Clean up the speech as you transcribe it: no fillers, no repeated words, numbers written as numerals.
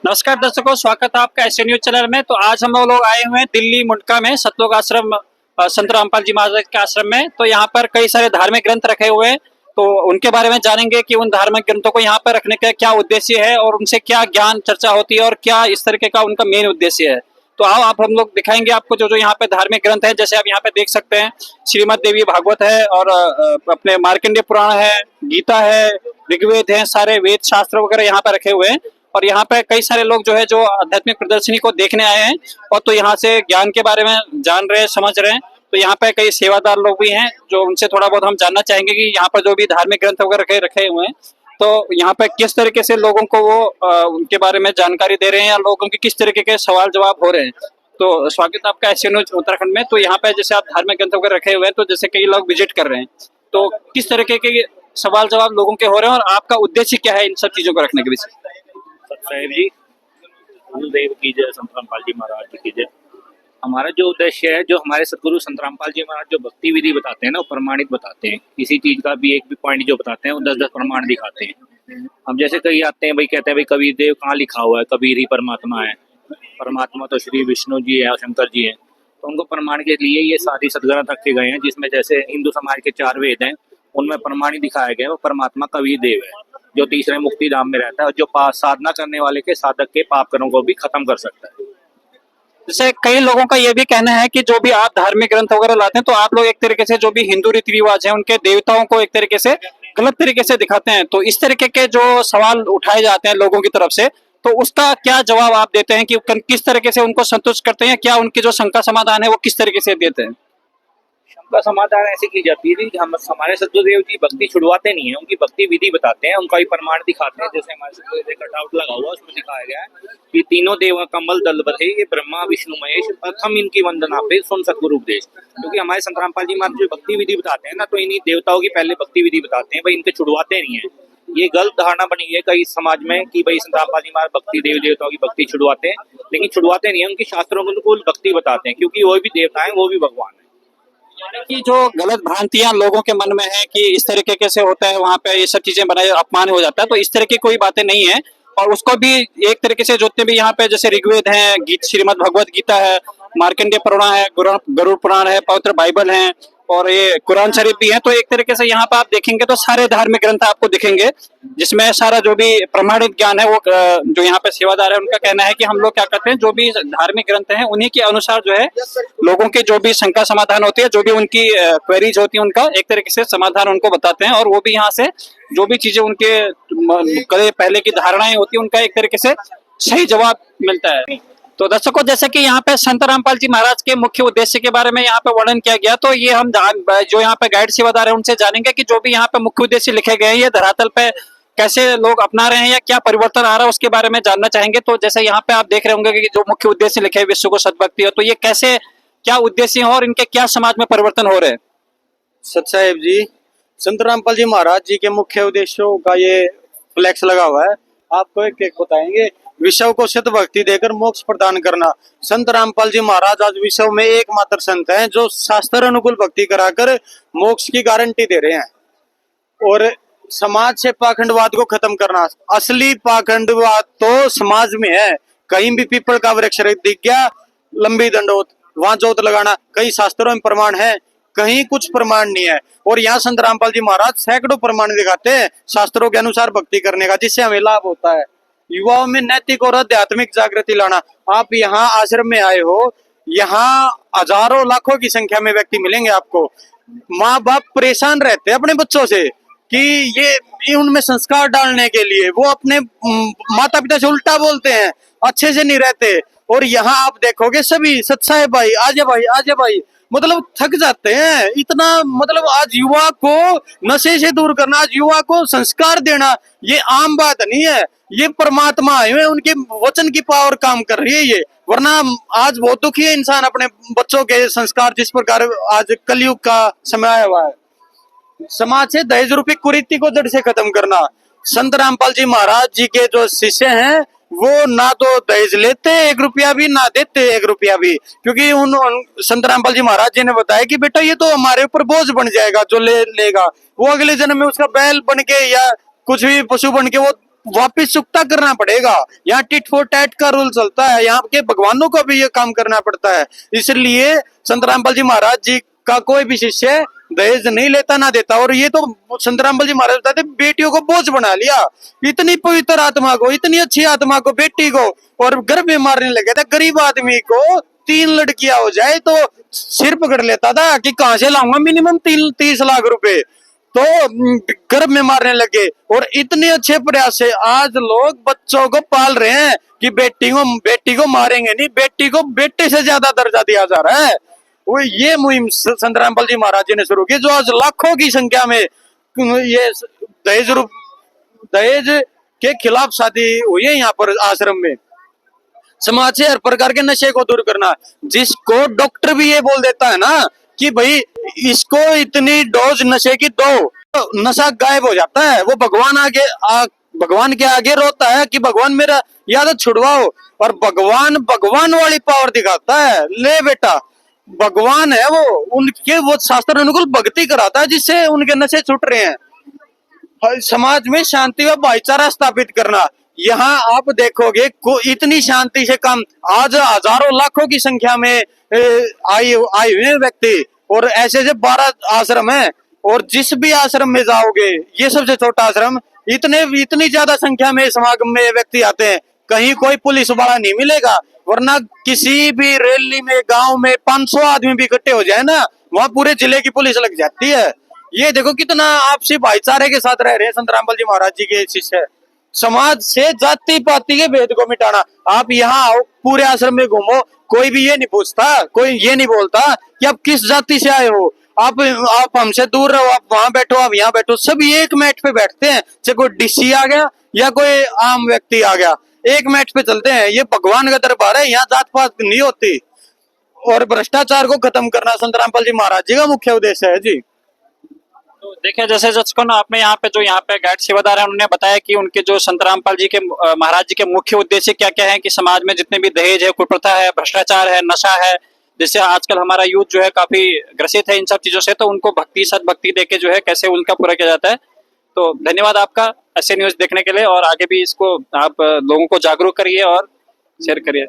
नमस्कार दर्शकों, स्वागत है आपका एसए न्यूज चैनल में। तो आज हम लोग आए हुए हैं दिल्ली मुंडका में सतलोक आश्रम, संत रामपाल जी महाराज के आश्रम में। तो यहाँ पर कई सारे धार्मिक ग्रंथ रखे हुए हैं, तो उनके बारे में जानेंगे कि उन धार्मिक ग्रंथों को यहाँ पर रखने का क्या उद्देश्य है और उनसे क्या ज्ञान चर्चा होती है और क्या इस तरीके का उनका मेन उद्देश्य है। तो आओ आप हम लोग दिखाएंगे आपको जो जो यहाँ पे धार्मिक ग्रंथ है। जैसे आप यहाँ पे देख सकते हैं, श्रीमद देवी भागवत है और अपने मार्कंडेय पुराण है, गीता है, ऋग्वेद है, सारे वेद शास्त्र वगैरह यहाँ पे रखे हुए हैं। और यहाँ पे कई सारे लोग जो है जो आध्यात्मिक प्रदर्शनी को देखने आए हैं और तो यहाँ से ज्ञान के बारे में जान रहे हैं, समझ रहे हैं। तो यहाँ पे कई सेवादार लोग भी हैं जो उनसे थोड़ा बहुत हम जानना चाहेंगे कि यहाँ पर जो भी धार्मिक ग्रंथ वगैरह रखे हुए हैं, तो यहाँ पे किस तरीके से लोगों को वो उनके बारे में जानकारी दे रहे हैं या लोगों के किस तरीके के सवाल जवाब हो रहे हैं। तो स्वागत है आपका एसए न्यूज उत्तराखंड में। तो यहाँ पे जैसे आप धार्मिक ग्रंथ वगैरह रखे हुए हैं, तो जैसे कई लोग विजिट कर रहे हैं, तो किस तरीके के सवाल जवाब लोगों के हो रहे हैं और आपका उद्देश्य क्या है इन सब चीजों को रखने के विषय। साहेब जी, गुरुदेव की जय, संत रामपाल जी महाराज जी की जय। हमारा जो उद्देश्य है, जो हमारे सतगुरु संत रामपाल जी महाराज जो भक्ति विधि बताते हैं ना, वो प्रमाणित बताते हैं। किसी चीज का भी एक भी पॉइंट जो बताते हैं वो 10-10 प्रमाण दिखाते हैं। हम जैसे कई आते हैं भाई, कहते हैं भाई कबीर देव कहाँ लिखा हुआ है, कबीर ही परमात्मा है, परमात्मा तो श्री विष्णु जी है और शंकर जी है। तो उनको प्रमाण के लिए ये सारी सदग्रंथ रखे गए हैं, जिसमें जैसे हिंदू समाज के 4 वेद हैं, उनमें प्रमाणित दिखाया गया है वो परमात्मा कबीर देव है, जो तीसरे मुक्ति धाम में रहता है और जो साधना करने वाले के साधक के पाप कर्मों को भी खत्म कर सकता है। जैसे कई लोगों का ये भी कहना है कि जो भी आप धार्मिक ग्रंथ वगैरह लाते हैं, तो आप लोग एक तरीके से जो भी हिंदू रीति रिवाज है उनके देवताओं को एक तरीके से गलत तरीके से दिखाते हैं। तो इस तरीके के जो सवाल उठाए जाते हैं लोगों की तरफ से, तो उसका क्या जवाब आप देते हैं कि किस तरीके से उनको संतुष्ट करते हैं? क्या उनकी जो शंका समाधान है वो किस तरीके से देते हैं? शंका समाधान ऐसे की जाती है कि हम हमारे सतगुरुदेव जी भक्ति छुड़वाते नहीं है, उनकी भक्ति विधि बताते हैं, उनका ही प्रमाण दिखाते हैं। जैसे हमारे सतगुरुदेव का कटआउट लगा हुआ, उसमें दिखाया गया है कि तीनों देव कमल दल बधे, ये ब्रह्मा विष्णु महेश, प्रथम इनकी वंदना पे सुन सतगुरु उपदेश। क्योंकि हमारे संत रामपाल जी महाराज जो भक्ति विधि बताते हैं ना, तो इन्हीं देवताओं की पहले भक्ति विधि बताते हैं, भाई इनके छुड़वाते नहीं है। ये गलत धारणा बनी है कई समाज में कि भाई संत रामपाल जी महाराज भक्ति देवी देवताओं की भक्ति छुड़वाते हैं, लेकिन छुड़वाते नहीं है, उनकी शास्त्रों को अनुकूल भक्ति बताते हैं, क्योंकि वो भी देवता है, वो भी भगवान है। कि जो गलत भ्रांतियां लोगों के मन में है कि इस तरीके से होता है, वहां पे ये सब चीजें बनाए अपमान हो जाता है, तो इस तरह की कोई बातें नहीं है। और उसको भी एक तरीके से जितने भी यहाँ पे जैसे ऋग्वेद है, श्रीमद भगवत गीता है, मार्कंडेय पुराण है, गरुड़ पुराण है, पवित्र बाइबल है और ये कुरान शरीफ भी है। तो एक तरीके से यहाँ पे आप देखेंगे तो सारे धार्मिक ग्रंथ आपको दिखेंगे, जिसमें सारा जो भी प्रमाणित ज्ञान है वो जो यहाँ पे सेवादार है उनका कहना है कि हम लोग क्या करते हैं, जो भी धार्मिक ग्रंथ हैं उन्हीं के अनुसार जो है लोगों के जो भी शंका समाधान होती है, जो भी उनकी क्वेरीज होती है, उनका एक तरीके से समाधान उनको बताते हैं। और वो भी यहाँ से जो भी चीजें उनके पहले की धारणाएं होती है उनका एक तरीके से सही जवाब मिलता है। तो दर्शकों, जैसे कि यहाँ पे संत रामपाल जी महाराज के मुख्य उद्देश्य के बारे में यहाँ पे वर्णन किया गया, तो ये हम जो यहाँ पे गाइड सेवादार है उनसे जानेंगे कि जो भी यहाँ पे मुख्य उद्देश्य लिखे गए हैं ये धरातल पे कैसे लोग अपना रहे हैं या क्या परिवर्तन आ रहा है उसके बारे में जानना चाहेंगे। तो जैसे यहाँ पे आप देख रहे होंगे कि जो मुख्य उद्देश्य लिखे हैं विश्व को सद्भक्ति हो, तो ये कैसे क्या उद्देश्य है और इनके क्या समाज में परिवर्तन हो रहे हैं? सत साहेब जी, संत रामपाल जी महाराज जी के मुख्य उद्देश्यों का ये फ्लैक्स लगा हुआ है, आपको एक एक बताएंगे। विश्व को सत भक्ति देकर मोक्ष प्रदान करना। संत रामपाल जी महाराज आज विश्व में एकमात्र संत हैं जो शास्त्र अनुकूल भक्ति कराकर मोक्ष की गारंटी दे रहे हैं। और समाज से पाखंडवाद को खत्म करना। असली पाखंडवाद तो समाज में है, कहीं भी पीपल का वृक्ष दिख गया, लंबी दंडोत, वहां जोत लगाना। कई शास्त्रों में प्रमाण है, कहीं कुछ प्रमाण नहीं है। और यहाँ संत रामपाल जी महाराज सैकड़ों प्रमाण दिखाते हैं शास्त्रों के अनुसार भक्ति करने का, जिससे हमें लाभ होता है। युवाओं में नैतिक और आध्यात्मिक जागृति लाना। आप यहाँ आश्रम में आए हो, यहाँ हजारों लाखों की संख्या में व्यक्ति मिलेंगे आपको। माँ बाप परेशान रहते हैं अपने बच्चों से कि ये उनमें संस्कार डालने के लिए वो अपने माता पिता से उल्टा बोलते हैं, अच्छे से नहीं रहते। और यहाँ आप देखोगे सभी सत्साए भाई, आजे भाई, आजे भाई, मतलब थक जाते हैं इतना। मतलब आज युवा को नशे से दूर करना, आज युवा को संस्कार देना, ये आम बात नहीं है। ये परमात्मा आए हुए, उनके वचन की पावर काम कर रही है ये। वरना आज बहुत दुखी है इंसान अपने बच्चों के संस्कार, जिस प्रकार आज कलयुग का समय आया हुआ है। समाज से दहेज रूपी कुरीति को जड़ से खत्म करना। संत रामपाल जी महाराज जी के जो शिष्य हैं वो ना तो दहेज लेते 1 रुपया भी, ना देते 1 रुपया भी, क्योंकि उन संत रामपाल जी महाराज जी ने बताया कि बेटा ये तो हमारे ऊपर बोझ बन जाएगा, जो लेगा वो अगले जन्म में उसका बैल बन के या कुछ भी पशु बन के वो वापिस चुकता करना पड़ेगा। यहाँ टिट फॉर टैट का रूल चलता है, यहाँ के भगवानों को भी ये काम करना पड़ता है। इसलिए संत रामपाल जी महाराज जी का कोई भी शिष्य दहेज नहीं लेता ना देता। और ये तो संत रामपाल जी महाराज बताते बेटियों को बोझ बना लिया, इतनी पवित्र आत्मा को, इतनी अच्छी आत्मा को, बेटी को, और गर्भ में मारने लगे थे। गरीब आदमी को 3 लड़कियां हो जाए तो सिर पकड़ लेता था कि कहां से लाऊंगा मिनिमम 30 लाख रुपए, तो गर्भ में मारने लगे। और इतने अच्छे प्रयास से आज लोग बच्चों को पाल रहे हैं कि बेटी को मारेंगे नहीं, बेटी को बेटे से ज्यादा दर्जा दिया जा रहा है। वो ये मुहिम संत रामपाल जी महाराज जी ने शुरू की, जो आज लाखों की संख्या में ये दहेज के खिलाफ शादी हुई है यहाँ पर आश्रम में। समाज से हर प्रकार के नशे को दूर करना, जिसको डॉक्टर भी ये बोल देता है ना कि भाई इसको इतनी डोज नशे की दो, तो नशा गायब हो जाता है। वो भगवान के आगे रोता है कि भगवान मेरा याद छुड़वाओ, और भगवान वाली पावर दिखाता है। ले बेटा, भगवान है वो, उनके वो शास्त्र अनुकूल भक्ति कराता है जिससे उनके नशे छूट रहे हैं। समाज में शांति व भाईचारा स्थापित करना, यहाँ आप देखोगे इतनी शांति से काम, आज हजारों लाखों की संख्या में आए हुए व्यक्ति, और ऐसे से 12 आश्रम है, और जिस भी आश्रम में जाओगे, ये सबसे छोटा आश्रम, इतनी ज्यादा संख्या में समागम में व्यक्ति आते हैं, कहीं कोई पुलिस वाला नहीं मिलेगा। वरना किसी भी रैली में गांव में 500 आदमी भी इकट्ठे हो जाए ना, वहां पूरे जिले की पुलिस लग जाती है। ये देखो कितना आपसी भाईचारे के साथ रह रहे हैं संत रामपाल जी महाराज जी के शिष्य। समाज से जाति पाति के भेद को मिटाना। आप यहाँ आओ, पूरे आश्रम में घूमो, कोई भी ये नहीं पूछता, कोई ये नहीं बोलता कि आप किस जाति से आए हो, आप हमसे दूर रहो, आप वहां बैठो, आप यहाँ बैठो, सभी एक मैट पे बैठते हैं। चाहे कोई डीसी आ गया या कोई आम व्यक्ति आ गया, एक मैट पे चलते हैं। ये भगवान का दरबार है, यहाँ जात पात नहीं होती। और भ्रष्टाचार को खत्म करना संत रामपाल जी महाराज जी का मुख्य उद्देश्य है जी। तो देखिए, जैसे जसकन आपने यहाँ पे गाइड सेवादार हैं, उन्होंने बताया कि उनके जो संत रामपाल जी के महाराज जी के मुख्य उद्देश्य क्या क्या है कि समाज में जितने भी दहेज है, कुप्रथा है, भ्रष्टाचार है, नशा है, जिससे आजकल हमारा यूथ जो है काफी ग्रसित है इन सब चीजों से, तो उनको भक्ति सद्भक्ति देके जो है कैसे उनका पूरा किया जाता है। तो धन्यवाद आपका ऐसे न्यूज देखने के लिए, और आगे भी इसको आप लोगों को जागरूक करिए और शेयर करिए।